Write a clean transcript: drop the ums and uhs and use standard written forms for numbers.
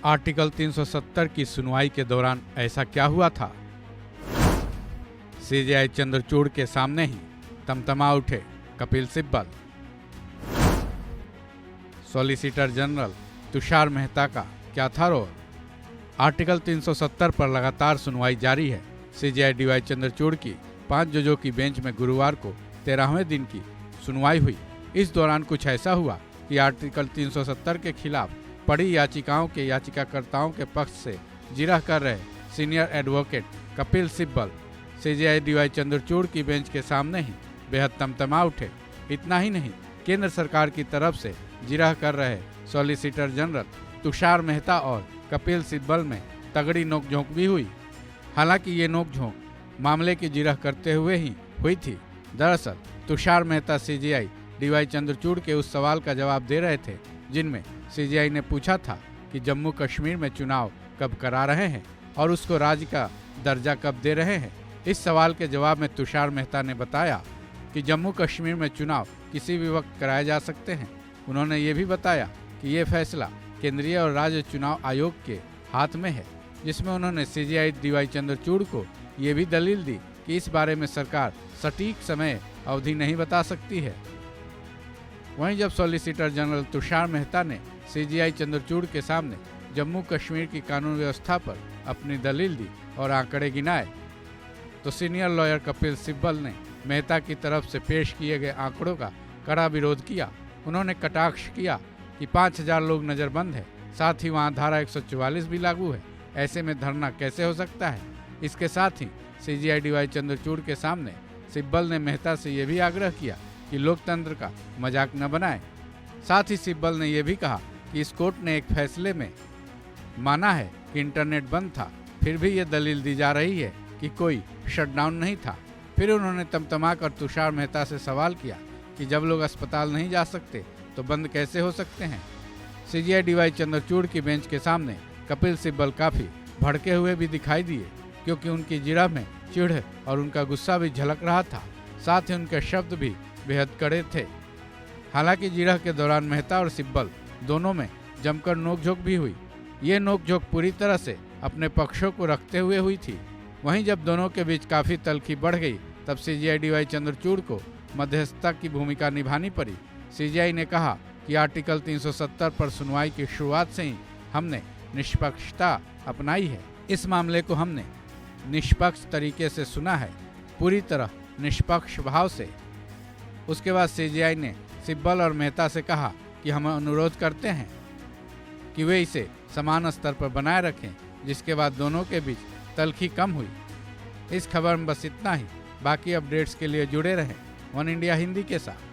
Article 370 की सुनवाई के दौरान ऐसा क्या हुआ था? सीजेआई चंद्रचूड़ के सामने ही तमतमा उठे कपिल सिब्बल। सॉलिसिटर जनरल तुषार मेहता का क्या था रोल? आर्टिकल 370 पर लगातार सुनवाई जारी है। सीजेआई डीवाई चंद्रचूड़ की 5 जजों की बेंच में गुरुवार को 13वें दिन की सुनवाई हुई। इस दौरान कुछ ऐसा हुआ कि आर्टिकल 370 के खिलाफ पड़ी याचिकाओं के याचिकाकर्ताओं के पक्ष से जिरह कर रहे senior advocate Kapil Sibal CJI DY Chandrachud की बेंच के सामने ही बेहद तमतमा उठे। इतना ही नहीं, केंद्र सरकार की तरफ से जिरह कर रहे सॉलिसिटर जनरल तुषार मेहता और कपिल सिब्बल में तगड़ी नोकझोंक भी हुई। हालांकि ये नोकझोंक मामले की जिरह करते हुए ही हुई थी। दरअसल तुषार मेहता सीजेआई डीवाई चंद्रचूड़ के उस सवाल का जवाब दे रहे थे जिनमें सीजेआई ने पूछा था कि जम्मू कश्मीर में चुनाव कब करा रहे हैं और उसको राज्य का दर्जा कब दे रहे हैं। इस सवाल के जवाब में तुषार मेहता ने बताया कि जम्मू कश्मीर में चुनाव किसी भी वक्त कराए जा सकते हैं। उन्होंने ये भी बताया कि ये फैसला केंद्रीय और राज्य चुनाव आयोग के हाथ में है, जिसमें उन्होंने सीजेआई डीवाई चंद्रचूड़ को ये भी दलील दी कि इस बारे में सरकार सटीक समय अवधि नहीं बता सकती है। वहीं जब सॉलिसिटर जनरल तुषार मेहता ने सीजेआई चंद्रचूड़ के सामने जम्मू कश्मीर की कानून व्यवस्था पर अपनी दलील दी और आंकड़े गिनाए, तो सीनियर लॉयर कपिल सिब्बल ने मेहता की तरफ से पेश किए गए आंकड़ों का कड़ा विरोध किया। उन्होंने कटाक्ष किया कि 5000 लोग नज़रबंद है, साथ ही वहां धारा 144 भी लागू है। ऐसे में धरना कैसे हो सकता है? इसके साथ ही सीजेआई डीवाई चंद्रचूड़ के सामने सिब्बल ने मेहता से यह भी आग्रह किया कि लोकतंत्र का मजाक न बनाए। साथ ही सिब्बल ने यह भी कहा कि इस कोर्ट ने एक फैसले में माना है कि इंटरनेट बंद था, फिर भी ये दलील दी जा रही है कि कोई शटडाउन नहीं था। फिर उन्होंने तमतमा कर तुषार मेहता से सवाल किया कि जब लोग अस्पताल नहीं जा सकते तो बंद कैसे हो सकते हैं। सीजेआई डीवाई चंद्रचूड़ की बेंच के सामने कपिल सिब्बल काफ़ी भड़के हुए भी दिखाई दिए, क्योंकि उनकी जिरह में चिढ़ और उनका गुस्सा भी झलक रहा था। साथ ही उनके शब्द भी बेहद कड़े थे। हालांकि जिरह के दौरान मेहता और सिब्बल दोनों में जमकर नोकझोंक भी हुई। ये नोकझोंक पूरी तरह से अपने पक्षों को रखते हुए हुई थी। वहीं जब दोनों के बीच काफ़ी तल्खी बढ़ गई, तब सीजेआई डीवाई चंद्रचूड़ को मध्यस्थता की भूमिका निभानी पड़ी। सीजेआई ने कहा कि आर्टिकल 370 पर सुनवाई की शुरुआत से ही हमने निष्पक्षता अपनाई है। इस मामले को हमने निष्पक्ष तरीके से सुना है, पूरी तरह निष्पक्ष भाव से। उसके बाद सीजेआई ने सिब्बल और मेहता से कहा कि हम अनुरोध करते हैं कि वे इसे समान स्तर पर बनाए रखें, जिसके बाद दोनों के बीच तल्खी कम हुई। इस खबर में बस इतना ही। बाकी अपडेट्स के लिए जुड़े रहें वन इंडिया हिंदी के साथ।